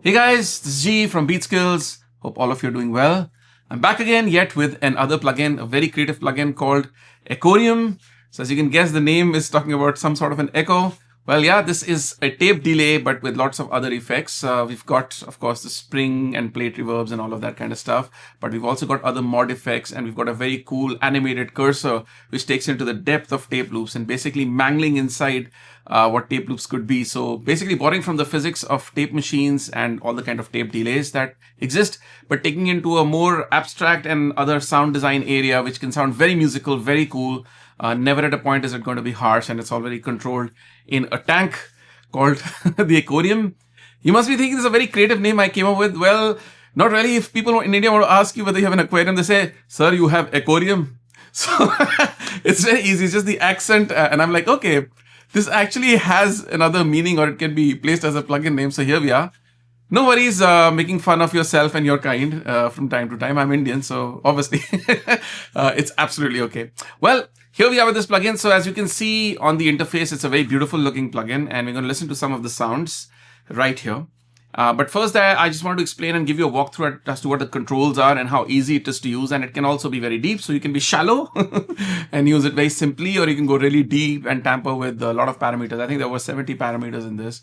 Hey guys, this is G from Beat Skills. Hope all of you are doing well. I'm back again yet with another plugin, a very creative plugin called Echorium. So as you can guess, the name is talking about some sort of an echo. Well, yeah, this is a tape delay, but with lots of other effects. We've got, of course, the spring and plate reverbs and all of that kind of stuff. But we've also got other mod effects, and we've got a very cool animated cursor, which takes into the depth of tape loops and basically mangling inside what tape loops could be. So basically borrowing from the physics of tape machines and all the kind of tape delays that exist, but taking into a more abstract and other sound design area, which can sound very musical, very cool. Never at a point is it going to be harsh, and it's already controlled in a tank called the Echorium. You must be thinking this is a very creative name I came up with. Well, not really. If people in India want to ask you whether you have an aquarium, they say, "Sir, you have Echorium." So it's very easy. It's just the accent. And I'm like, okay, this actually has another meaning, or it can be placed as a plugin name. So here we are. No worries making fun of yourself and your kind from time to time. I'm Indian, so obviously it's absolutely okay. Well, here we are with this plugin. So as you can see on the interface, it's a very beautiful looking plugin, and we're going to listen to some of the sounds right here. But first, I just wanted to explain and give you a walkthrough as to what the controls are and how easy it is to use. And it can also be very deep, so you can be shallow and use it very simply, or you can go really deep and tamper with a lot of parameters. I think there were 70 parameters in this.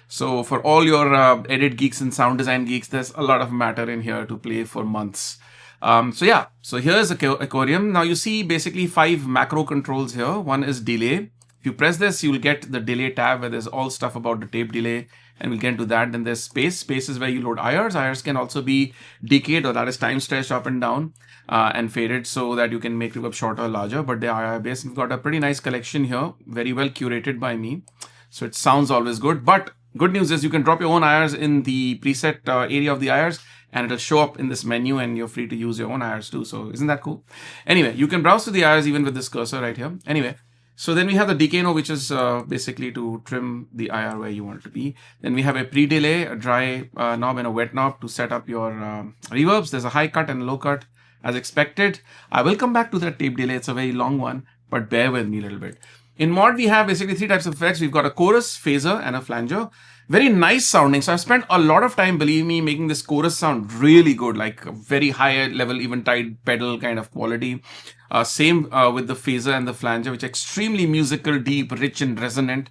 So for all your edit geeks and sound design geeks, there's a lot of matter in here to play for months. So here's Echorium. Now you see basically 5 macro controls here. One is delay. If you press this, you will get the delay tab where there's all stuff about the tape delay, and we'll get into that. Then there's space. Space is where you load IRs. IRs can also be decayed, or that is time stretched up and down and faded, so that you can make reverb shorter or larger. But they are IR based. We've got a pretty nice collection here, very well curated by me. So it sounds always good. But good news is you can drop your own IRs in the preset area of the IRs, and it'll show up in this menu, and you're free to use your own IRs too. So isn't that cool? Anyway, you can browse to the IRs even with this cursor right here. Anyway, so then we have the decay knob, which is basically to trim the IR where you want it to be. Then we have a pre-delay, a dry knob, and a wet knob to set up your reverbs. There's a high cut and a low cut as expected. I will come back to that tape delay. It's a very long one, but bear with me a little bit. In mod, we have basically 3 types of effects. We've got a chorus, phaser, and a flanger. Very nice sounding. So I've spent a lot of time, believe me, making this chorus sound really good, like a very high level, eventide pedal kind of quality. Same with the phaser and the flanger, which are extremely musical, deep, rich, and resonant.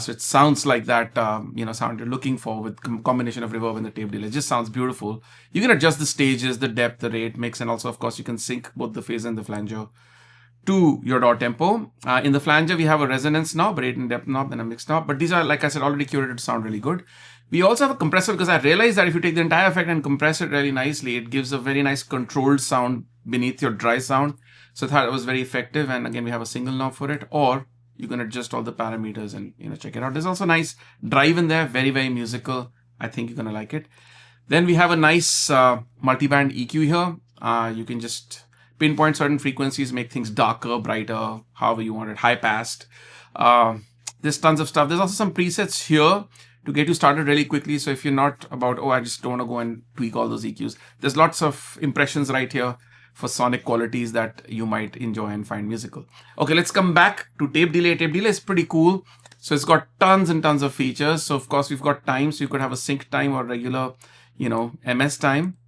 So it sounds like that, sound you're looking for with combination of reverb and the tape delay. It just sounds beautiful. You can adjust the stages, the depth, the rate, mix, and also, of course, you can sync both the phaser and the flanger to your DAW tempo. In the flanger, we have a resonance knob, rate and depth knob, and a mix knob. But these are, like I said, already curated to sound really good. We also have a compressor, because I realized that if you take the entire effect and compress it really nicely, it gives a very nice controlled sound beneath your dry sound. So I thought it was very effective. And again, we have a single knob for it, or you can adjust all the parameters and check it out. There's also a nice drive in there, very, very musical. I think you're gonna like it. Then we have a nice multi-band EQ here. You can just pinpoint certain frequencies, make things darker, brighter, however you want it, high passed. There's tons of stuff. There's also some presets here to get you started really quickly. So if you're not about, oh, I just don't want to go and tweak all those EQs, there's lots of impressions right here for sonic qualities that you might enjoy and find musical. Okay, let's come back to tape delay. Tape delay is pretty cool. So it's got tons and tons of features. So of course, we've got time. So you could have a sync time or regular, MS time.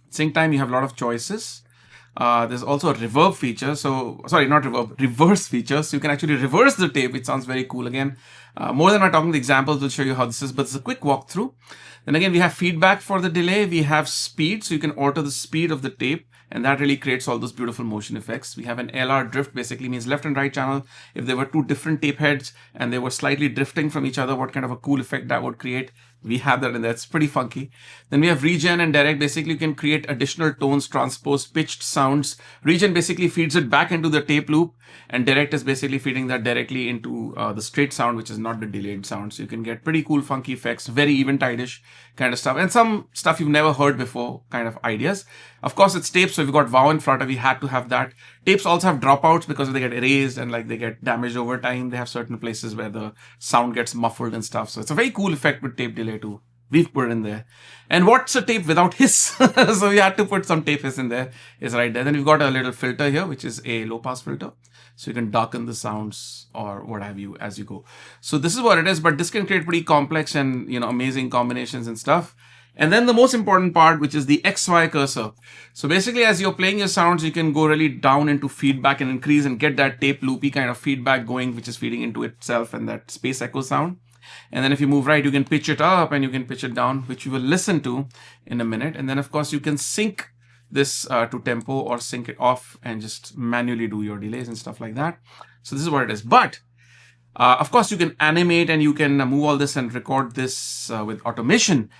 Sync time, you have a lot of choices. There's also a reverb feature. So, sorry, not reverb, reverse feature. So you can actually reverse the tape, which sounds very cool. Again, more than my talking, the examples will show you how this is, but it's a quick walkthrough. Then again, we have feedback for the delay. We have speed, so you can alter the speed of the tape, and that really creates all those beautiful motion effects. We have an LR drift, basically means left and right channel. If there were 2 different tape heads and they were slightly drifting from each other, what kind of a cool effect that would create. We have that in there. It's pretty funky. Then we have regen and direct. Basically, you can create additional tones, transpose pitched sounds. Regen basically feeds it back into the tape loop, and direct is basically feeding that directly into the straight sound, which is not the delayed sound. So you can get pretty cool, funky effects, very eventide-ish kind of stuff, and some stuff you've never heard before kind of ideas. Of course, it's tapes, so we've got wow and flutter. We had to have that. Tapes also have dropouts because they get erased and they get damaged over time. They have certain places where the sound gets muffled and stuff. So it's a very cool effect with tape delay too. we've put in there. And what's a tape without hiss? So we had to put some tape hiss in there. It's right there. Then we've got a little filter here, which is a low pass filter. So you can darken the sounds or what have you as you go. So this is what it is, but this can create pretty complex and, amazing combinations and stuff. And then the most important part, which is the XY cursor. So basically, as you're playing your sounds, you can go really down into feedback and increase and get that tape loopy kind of feedback going, which is feeding into itself and that space echo sound. And then if you move right, you can pitch it up and you can pitch it down, which you will listen to in a minute. And then, of course, you can sync this to tempo or sync it off and just manually do your delays and stuff like that. So this is what it is. But of course, you can animate and you can move all this and record this with automation.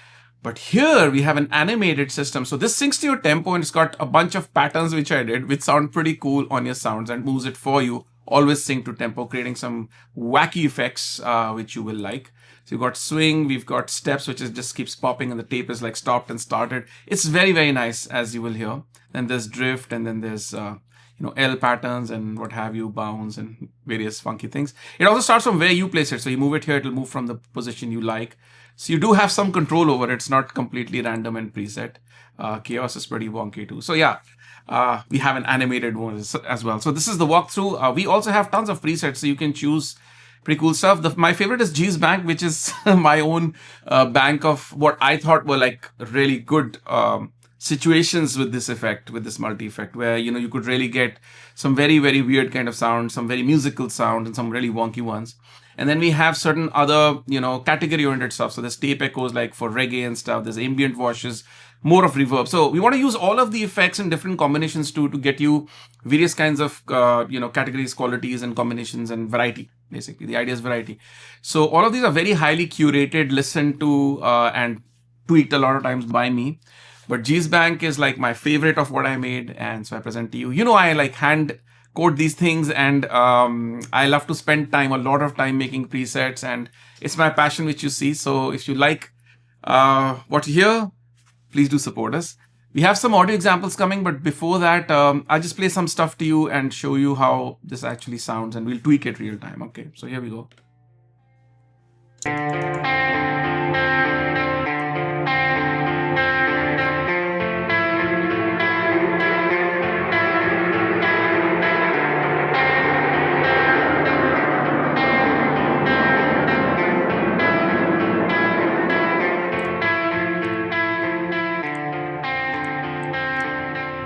But here we have an animated system. So this syncs to your tempo and it's got a bunch of patterns which I did, which sound pretty cool on your sounds and moves it for you. Always sync to tempo, creating some wacky effects which you will like. So you've got swing, we've got steps, which is just keeps popping and the tape is like stopped and started. It's very, very nice, as you will hear. Then there's drift and then there's L patterns and what have you, bounce and various funky things. It also starts from where you place it. So you move it here, it'll move from the position you like. So you do have some control over it. It's not completely random and preset. Chaos is pretty wonky too. So yeah, we have an animated one as well. So this is the walkthrough. We also have tons of presets, so you can choose pretty cool stuff. My favorite is G's Bank, which is my own bank of what I thought were like really good situations with this effect, with this multi-effect, where, you could really get some very, very weird kind of sound, some very musical sound, and some really wonky ones. And then we have certain other, category-oriented stuff. So there's tape echoes like for reggae and stuff. There's ambient washes, more of reverb. So we want to use all of the effects in different combinations to get you various kinds of, categories, qualities, and combinations and variety. Basically, the idea is variety. So all of these are very highly curated, listened to, and tweaked a lot of times by me. But G's Bank is like my favorite of what I made. And so I present to you. I like hand code these things and I love to spend a lot of time making presets, and it's my passion, which you see. So if you like what you hear, please do support us. We have some audio examples coming, but before that, I'll just play some stuff to you and show you how this actually sounds, and we'll tweak it real time. Okay, so here we go.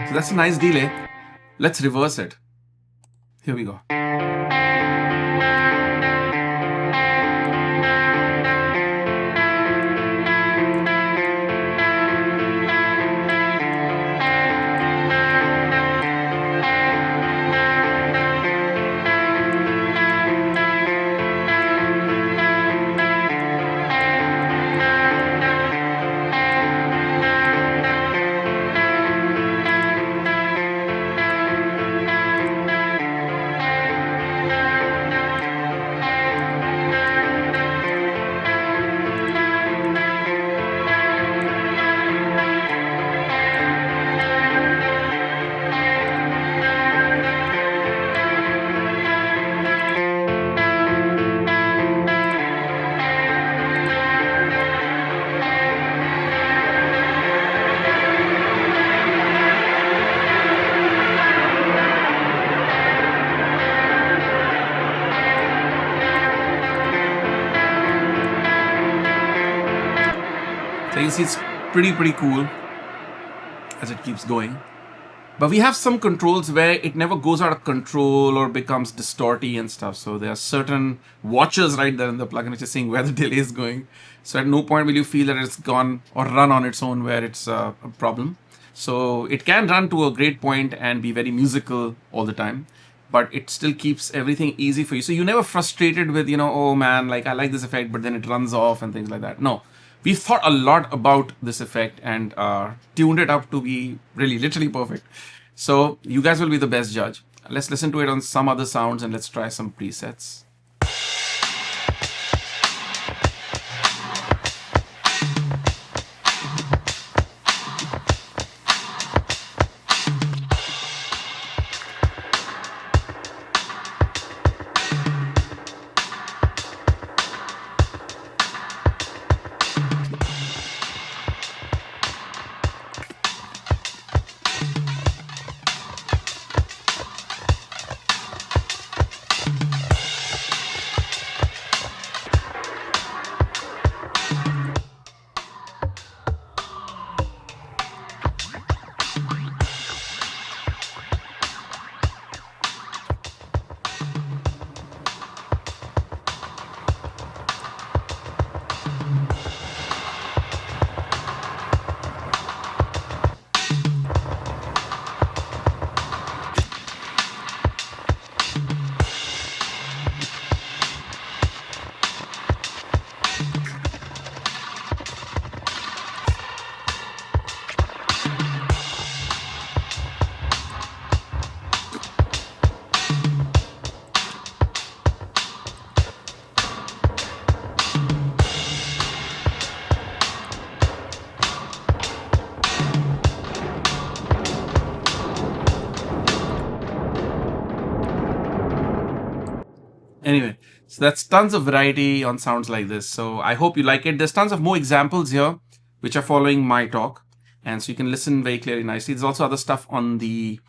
So that's a nice delay. Let's reverse it. Here we go. So you see it's pretty cool as it keeps going. But we have some controls where it never goes out of control or becomes distorty and stuff. So there are certain watchers right there in the plugin which is saying where the delay is going. So at no point will you feel that it's gone or run on its own where it's a problem. So it can run to a great point and be very musical all the time, but it still keeps everything easy for you. So you're never frustrated with, oh man, like I like this effect, but then it runs off and things like that. No. We've thought a lot about this effect and tuned it up to be really literally perfect. So you guys will be the best judge. Let's listen to it on some other sounds and let's try some presets. Anyway, so that's tons of variety on sounds like this. So I hope you like it. There's tons of more examples here which are following my talk. And so you can listen very clearly, nicely. There's also other stuff on the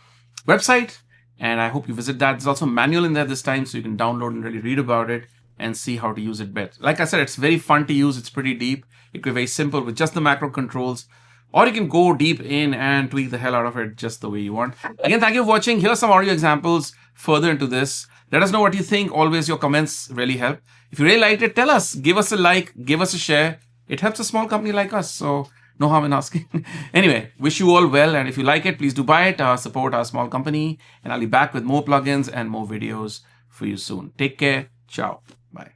website, and I hope you visit that. There's also a manual in there this time, so you can download and really read about it and see how to use it better. Like I said, it's very fun to use. It's pretty deep. It can be very simple with just the macro controls, or you can go deep in and tweak the hell out of it just the way you want. Again, thank you for watching. Here are some audio examples further into this. Let us know what you think. Always your comments really help. If you really liked it, tell us. Give us a like. Give us a share. It helps a small company like us. So no harm in asking. Anyway, wish you all well. And if you like it, please do buy it. Support our small company. And I'll be back with more plugins and more videos for you soon. Take care. Ciao. Bye.